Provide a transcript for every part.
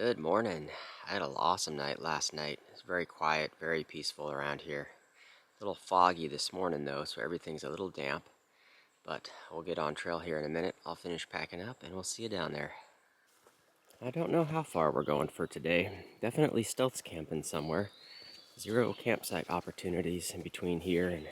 Good morning. I had an awesome night last night. It's very quiet, very peaceful around here. A little foggy this morning though, so everything's a little damp. But we'll get on trail here in a minute. I'll finish packing up and we'll see you down there. I don't know how far we're going for today. Definitely stealth camping somewhere. 0 campsite opportunities in between here and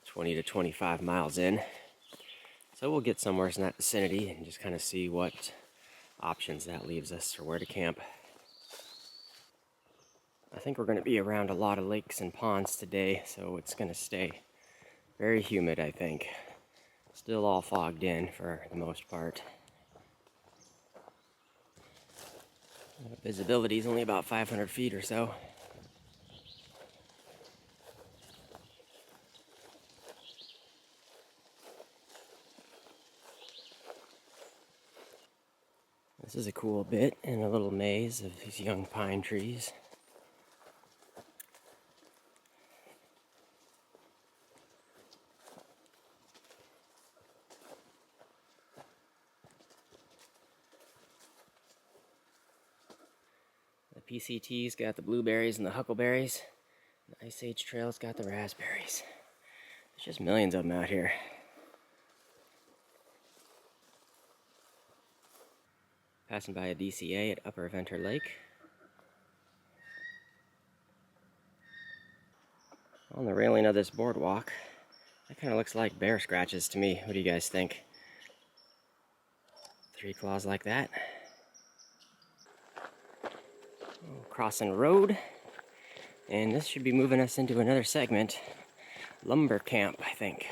20 to 25 miles in. So we'll get somewhere in that vicinity and just kind of see what options that leaves us or where to camp. I think we're going to be around a lot of lakes and ponds today, so it's going to stay very humid, I think. Still all fogged in for the most part. Visibility is only about 500 feet or so. This is a cool bit in a little maze of these young pine trees. The PCT's got the blueberries and the huckleberries. The Ice Age Trail's got the raspberries. There's just millions of them out here. Passing by a DCA at Upper Venter Lake. On the railing of this boardwalk, that kind of looks like bear scratches to me. What do you guys think? 3 claws like that. Crossing the road, and this should be moving us into another segment. Lumber camp, I think.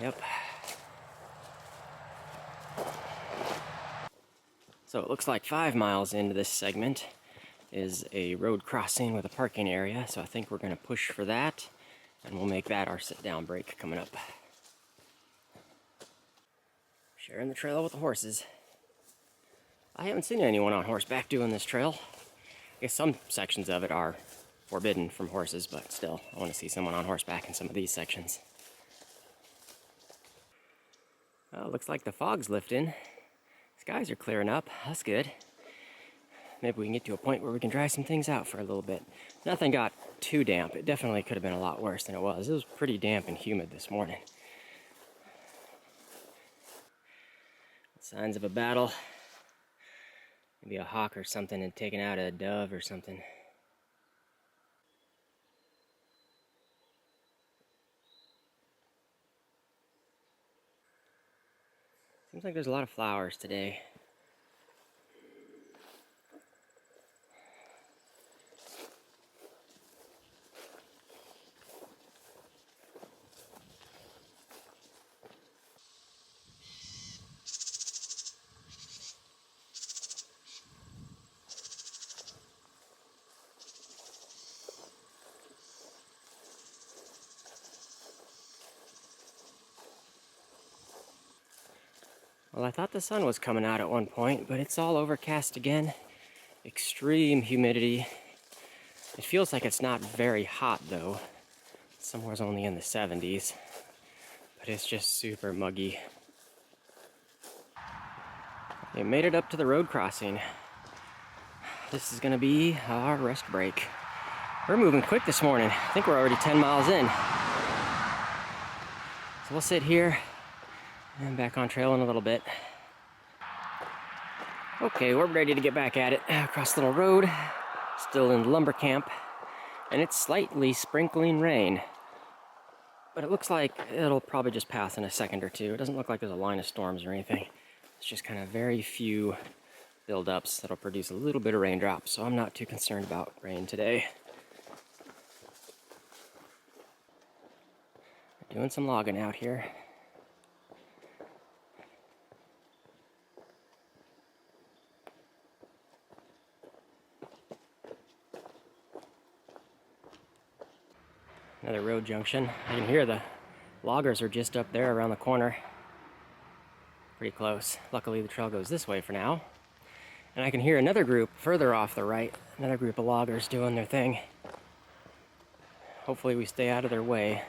Yep. So it looks like 5 miles into this segment is a road crossing with a parking area, so I think we're going to push for that, and we'll make that our sit-down break coming up. Sharing the trail with the horses. I haven't seen anyone on horseback doing this trail. I guess some sections of it are forbidden from horses, but still, I want to see someone on horseback in some of these sections. Well, looks like the fog's lifting. Skies are clearing up. That's good. Maybe we can get to a point where we can dry some things out for a little bit. Nothing got too damp. It definitely could have been a lot worse than it was. It was pretty damp and humid this morning. Signs of a battle. Maybe a hawk or something had taken out a dove or something. Seems like there's a lot of flowers today. Well, I thought the sun was coming out at one point, but it's all overcast again. Extreme humidity. It feels like it's not very hot though. Somewhere's only in the 70s, but it's just super muggy. We made it up to the road crossing. This is gonna be our rest break. We're moving quick this morning. I think we're already 10 miles in. So we'll sit here and back on trail in a little bit. Okay, we're ready to get back at it. Across the little road, still in lumber camp, and it's slightly sprinkling rain. But it looks like it'll probably just pass in a second or two. It doesn't look like there's a line of storms or anything. It's just kind of very few buildups that'll produce a little bit of raindrops, so I'm not too concerned about rain today. Doing some logging out here. Another road junction. I can hear the loggers are just up there around the corner. Pretty close. Luckily the trail goes this way for now. And I can hear another group further off the right. Another group of loggers doing their thing. Hopefully we stay out of their way.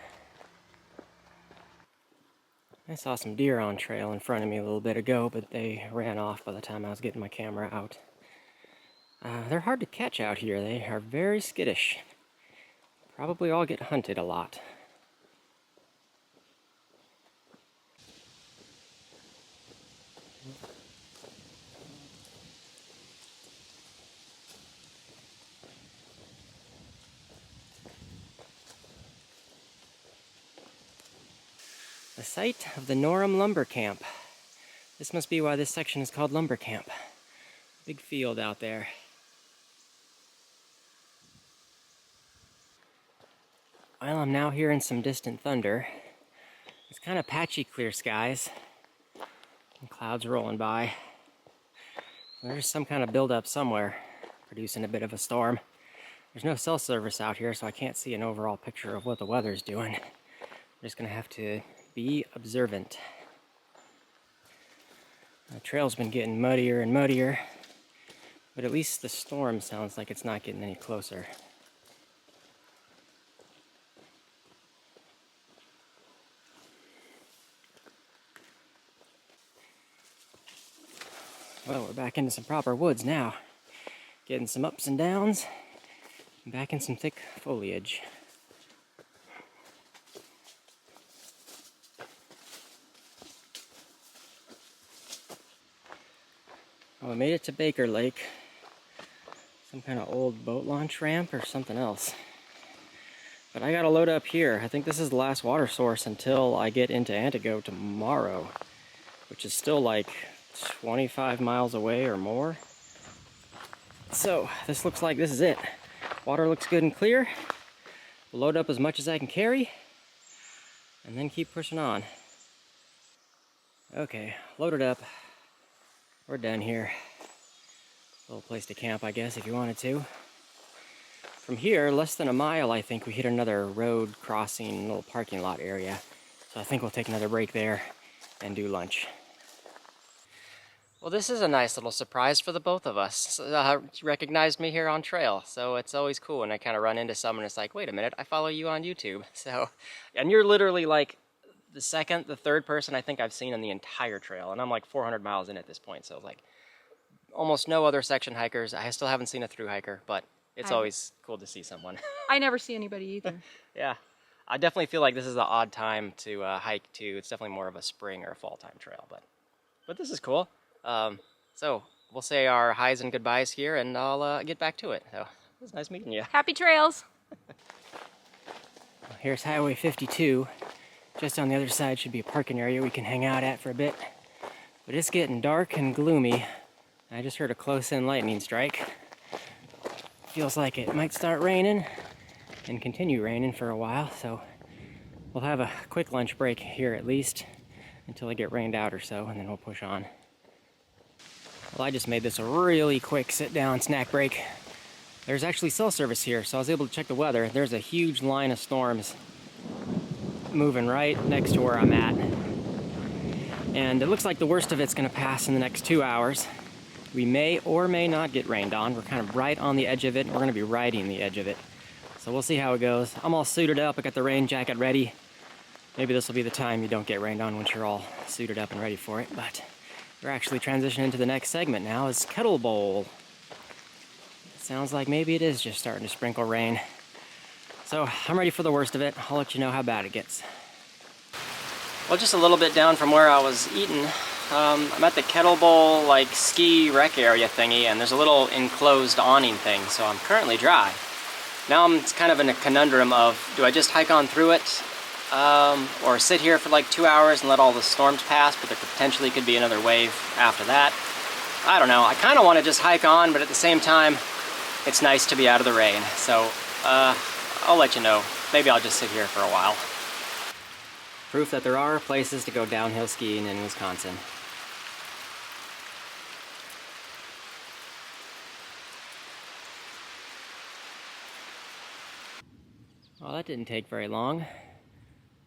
I saw some deer on trail in front of me a little bit ago, but they ran off by the time I was getting my camera out. They're hard to catch out here. They are very skittish. Probably all get hunted a lot. The site of the Norham Lumber Camp. This must be why this section is called Lumber Camp. Big field out there. Well, I'm now hearing some distant thunder. It's kind of patchy clear skies. And clouds rolling by. There's some kind of buildup somewhere, producing a bit of a storm. There's no cell service out here, so I can't see an overall picture of what the weather's doing. I'm just gonna have to be observant. The trail's been getting muddier and muddier, but at least the storm sounds like it's not getting any closer. Well, we're back into some proper woods now. Getting some ups and downs, and back in some thick foliage. Oh, I made it to Baker Lake. Some kind of old boat launch ramp or something else. But I gotta load up here. I think this is the last water source until I get into Antigo tomorrow, which is still like 25 miles away or more. So this looks like this is it. Water looks good and clear. Load up as much as I can carry, and then keep pushing on. Okay, loaded up. We're done here. Little place to camp, I guess, if you wanted to. From here, less than a mile, I think we hit another road crossing, little parking lot area. So I think we'll take another break there and do lunch. Well, this is a nice little surprise for the both of us. You recognized me here on trail, so it's always cool when I kind of run into someone. It's like, wait a minute, I follow you on YouTube. So, and you're literally like the second, the third person I think I've seen on the entire trail, and I'm like 400 miles in at this point. So like, almost no other section hikers. I still haven't seen a through hiker, but it's always cool to see someone. I never see anybody either. Yeah, I definitely feel like this is the odd time to hike too. It's definitely more of a spring or a fall time trail, but this is cool. So we'll say our highs and goodbyes here, and I'll get back to it. So it was nice meeting you. Happy trails. Well, here's Highway 52. Just on the other side should be a parking area we can hang out at for a bit. But it's getting dark and gloomy. I just heard a close-in lightning strike. Feels like it might start raining and continue raining for a while, so we'll have a quick lunch break here at least until I get rained out or so, and then we'll push on. Well, I just made this a really quick sit-down snack break. There's actually cell service here, so I was able to check the weather. There's a huge line of storms moving right next to where I'm at. And it looks like the worst of it's gonna pass in the next 2 hours. We may or may not get rained on. We're kind of right on the edge of it, and we're gonna be riding the edge of it. So we'll see how it goes. I'm all suited up, I got the rain jacket ready. Maybe this will be the time you don't get rained on once you're all suited up and ready for it, but we're actually transitioning to the next segment now. Is Kettle Bowl. It sounds like maybe it is just starting to sprinkle rain. So I'm ready for the worst of it. I'll let you know how bad it gets. Well, just a little bit down from where I was eating, I'm at the Kettle Bowl like ski rec area thingy, and there's a little enclosed awning thing, so I'm currently dry. Now I'm kind of in a conundrum of, do I just hike on through it? Or sit here for like 2 hours and let all the storms pass, but there potentially could be another wave after that. I don't know. I kind of want to just hike on, but at the same time, it's nice to be out of the rain. So, I'll let you know. Maybe I'll just sit here for a while. Proof that there are places to go downhill skiing in Wisconsin. Well, that didn't take very long.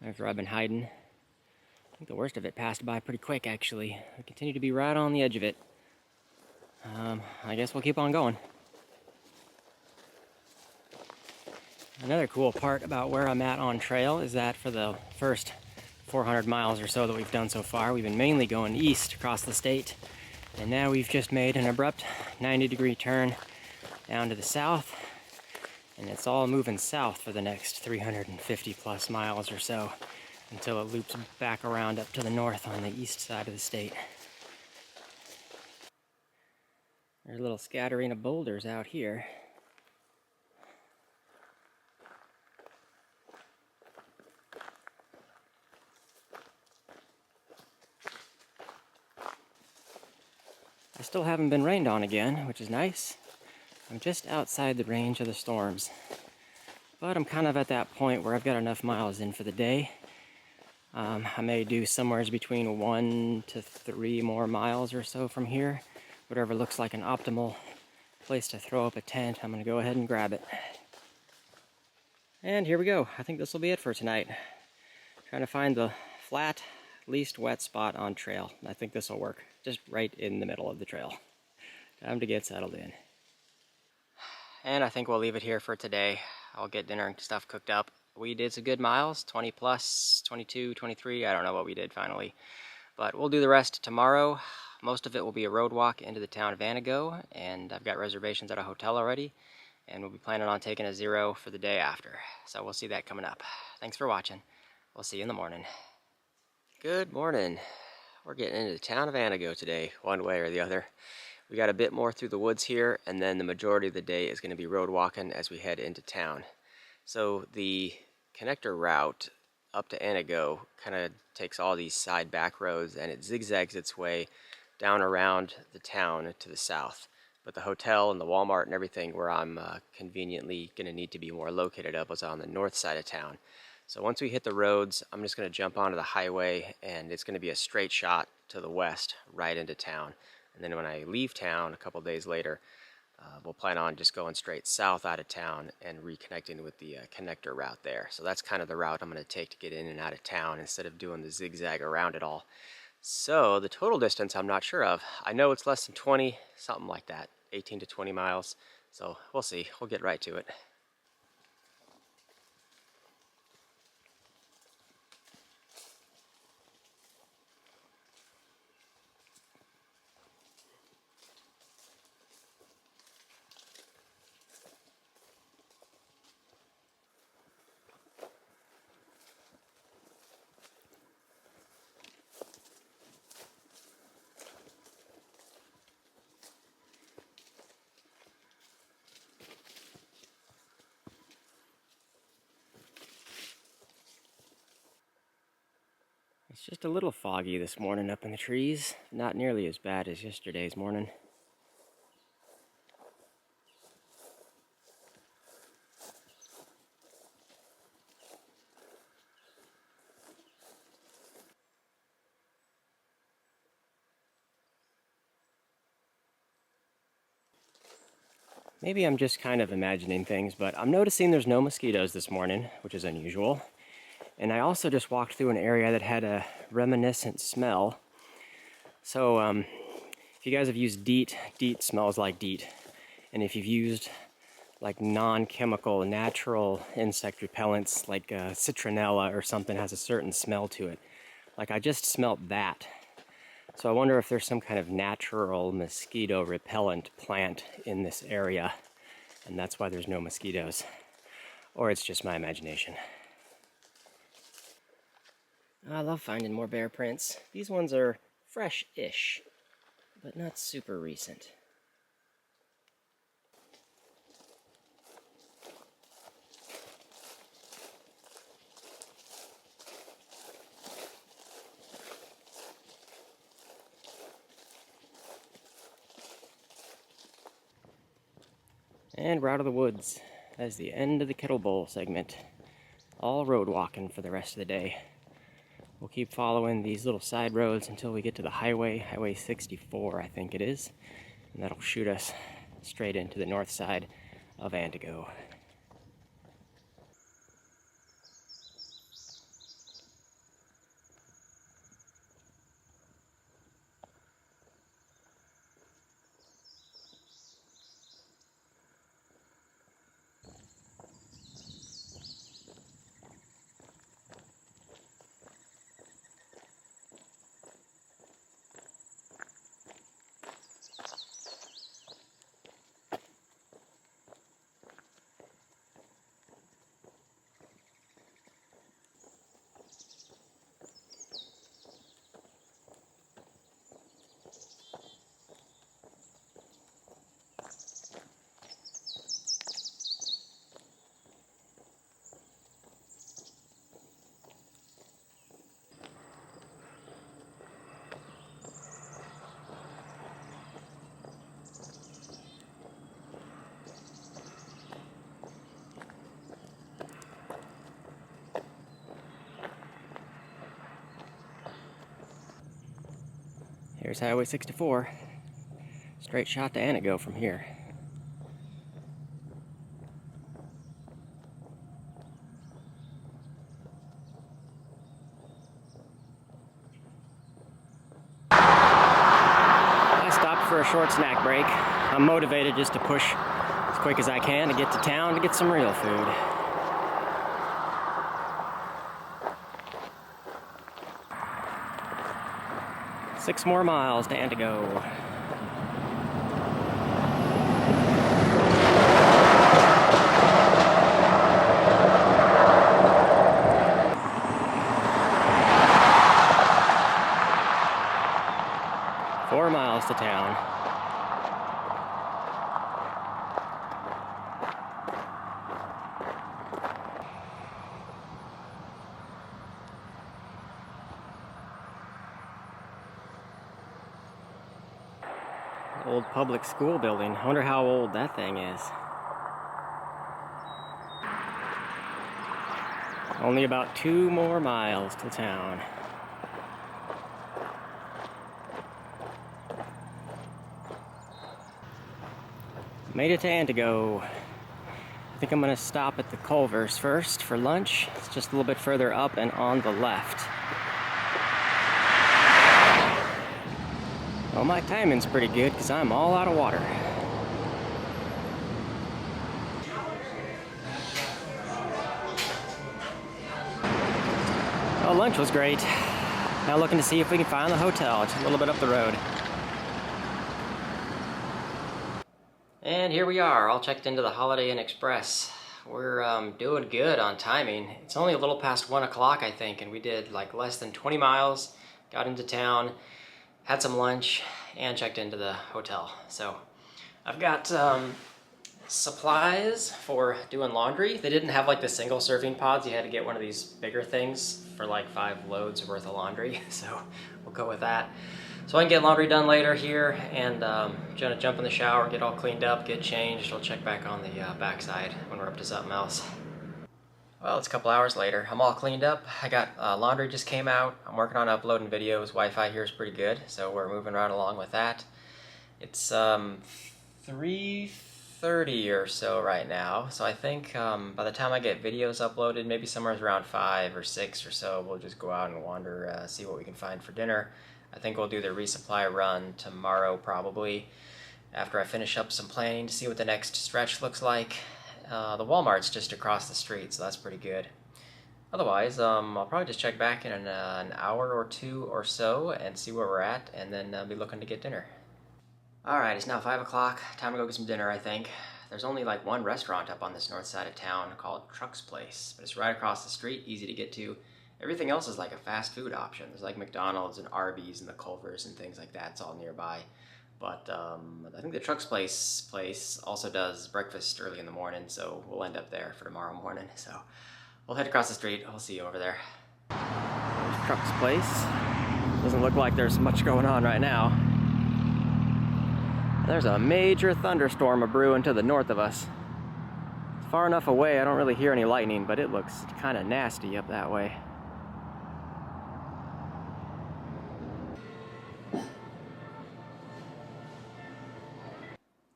After I've been hiding. I think the worst of it passed by pretty quick, actually. I continue to be right on the edge of it. I guess we'll keep on going. Another cool part about where I'm at on trail is that for the first 400 miles or so that we've done so far. We've been mainly going east across the state, and now we've just made an abrupt 90-degree turn down to the south, and it's all moving south for the next 350 plus miles or so until it loops back around up to the north on the east side of the state. There's a little scattering of boulders out here. I still haven't been rained on again, which is nice. I'm just outside the range of the storms. But I'm kind of at that point where I've got enough miles in for the day. I may do somewhere between 1 to 3 more miles or so from here. Whatever looks like an optimal place to throw up a tent, I'm going to go ahead and grab it. And here we go. I think this will be it for tonight. Trying to find the flat, least wet spot on trail. I think this will work. Just right in the middle of the trail. Time to get settled in. And I think we'll leave it here for today. I'll get dinner and stuff cooked up. We did some good miles, 20 plus, 22, 23. I don't know what we did finally. But we'll do the rest tomorrow. Most of it will be a road walk into the town of Antigo, and I've got reservations at a hotel already. And we'll be planning on taking a 0 for the day after. So we'll see that coming up. Thanks for watching. We'll see you in the morning. Good morning. We're getting into the town of Antigo today, one way or the other. We got a bit more through the woods here, and then the majority of the day is going to be road walking as we head into town. So the connector route up to Antigo kind of takes all these side back roads, and it zigzags its way down around the town to the south. But the hotel and the Walmart and everything where I'm conveniently going to need to be more located up was on the north side of town. So once we hit the roads, I'm just going to jump onto the highway, and it's going to be a straight shot to the west right into town. And then when I leave town a couple days later, we'll plan on just going straight south out of town and reconnecting with the connector route there. So that's kind of the route I'm going to take to get in and out of town instead of doing the zigzag around it all. So the total distance I'm not sure of. I know it's less than 20, something like that, 18 to 20 miles. So we'll see. We'll get right to it. It's just a little foggy this morning up in the trees. Not nearly as bad as yesterday's morning. Maybe I'm just kind of imagining things, but I'm noticing there's no mosquitoes this morning, which is unusual. And I also just walked through an area that had a reminiscent smell. So if you guys have used DEET, DEET smells like DEET. And if you've used like non-chemical, natural insect repellents like citronella or something has a certain smell to it. Like I just smelt that. So I wonder if there's some kind of natural mosquito repellent plant in this area, and that's why there's no mosquitoes. Or it's just my imagination. I love finding more bear prints. These ones are fresh-ish, but not super recent. And we're out of the woods. That's the end of the Kettle Bowl segment. All road walking for the rest of the day. We'll keep following these little side roads until we get to the highway, Highway 64 I think it is, and that'll shoot us straight into the north side of Antigo. Here's Highway 64. Straight shot to Antigo from here. I stopped for a short snack break. I'm motivated just to push as quick as I can to get to town to get some real food. Six more miles to Antigo. Four miles to town. Old public school building. I wonder how old that thing is. Only about 2 more miles to town. Made it to Antigo. I think I'm gonna stop at the Culver's first for lunch. It's just a little bit further up and on the left. Well, my timing's pretty good because I'm all out of water. Well, lunch was great. Now looking to see if we can find the hotel. It's a little bit up the road. And here we are, all checked into the Holiday Inn Express. We're doing good on timing. It's only a little past 1 o'clock, I think, and we did like less than 20 miles, got into town, had some lunch, and checked into the hotel. So I've got supplies for doing laundry. They didn't have like the single serving pods. You had to get one of these bigger things for like 5 loads worth of laundry. So we'll go with that. So I can get laundry done later here and gonna jump in the shower, get all cleaned up, get changed. I'll check back on the backside when we're up to something else. Well, it's a couple hours later. I'm all cleaned up. I got laundry just came out. I'm working on uploading videos. Wi-Fi here is pretty good, so we're moving right along with that. It's 3:30 or so right now, so I think by the time I get videos uploaded, maybe somewhere around 5 or 6 or so, we'll just go out and wander, see what we can find for dinner. I think we'll do the resupply run tomorrow probably, after I finish up some planning to see what the next stretch looks like. The Walmart's just across the street, so that's pretty good. Otherwise, I'll probably just check back in an hour or 2 or so and see where we're at, and then be looking to get dinner. Alright, it's now 5 o'clock. Time to go get some dinner, I think. There's only like one restaurant up on this north side of town called Truck's Place, but it's right across the street, easy to get to. Everything else is like a fast food option. There's like McDonald's and Arby's and the Culver's and things like that. It's all nearby. But I think the Truck's place also does breakfast early in the morning, so we'll end up there for tomorrow morning. So we'll head across the street. I'll see you over there. There's Truck's Place. Doesn't look like there's much going on right now. There's a major thunderstorm a-brewing to the north of us. It's far enough away I don't really hear any lightning, but it looks kind of nasty up that way.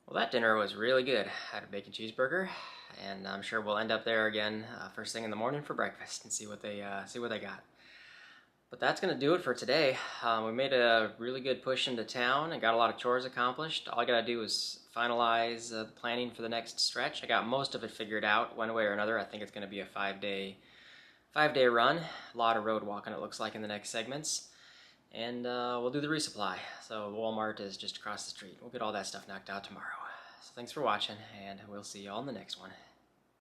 Well, that dinner was really good. I had a bacon cheeseburger, and I'm sure we'll end up there again first thing in the morning for breakfast and see what they got. But that's gonna do it for today. We made a really good push into town and got a lot of chores accomplished. All I gotta do is finalize the planning for the next stretch. I got most of it figured out one way or another. I think it's gonna be a 5-day run. A lot of road walking it looks like in the next segments. And we'll do the resupply. So Walmart is just across the street. We'll get all that stuff knocked out tomorrow. So thanks for watching, and we'll see you all in the next one.